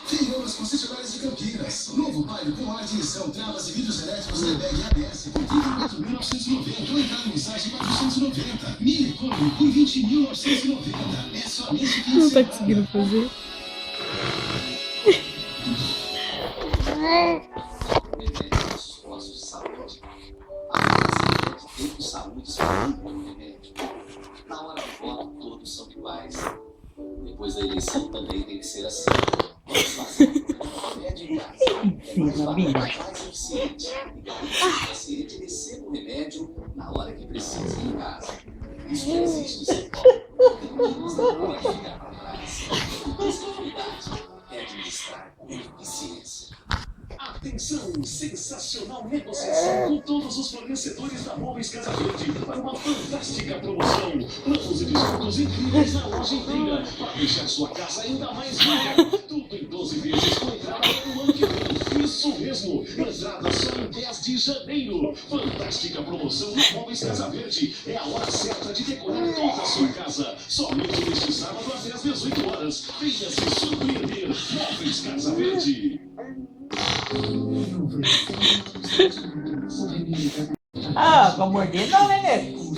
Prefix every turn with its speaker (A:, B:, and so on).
A: Venham nas concessionárias de Campinas. Novo bairro com ar de edição, travas e vidros elétricos airbag ABS por 34.990 ou entrada mensagem 490. Mini Combo por 20.990. É só nesse fim de
B: Não tá
A: semana.
B: conseguindo fazer.
C: Nossos postos de saúde. A de tempo saúde escolhendo um remédio. Na hora do voto, todos são iguais. Depois da eleição também tem que ser assim. Vamos fazer um remédio em casa. É mais barato, mais eficiente. E garante que o paciente receba o remédio na hora que precisa em casa. Isso já existe em São Paulo. Mas não pode ficar para trás. Responsabilidade é administrar com eficiência.
D: Atenção! Sensacional negociação com todos os fornecedores da Móveis Casa Verde para uma fantástica promoção. Planos e descontos incríveis na loja inteira para deixar sua casa ainda mais linda. Tudo em 12 vezes com entrada no ano que vem. Isso mesmo! Entrada só em 10 de janeiro. Fantástica promoção na Móveis Casa Verde. É a hora certa de decorar toda a sua casa. Somente neste sábado até às 18 horas. Venha se surpreender. Móveis Casa Verde.
E: Ah, pra morder não, né, nego?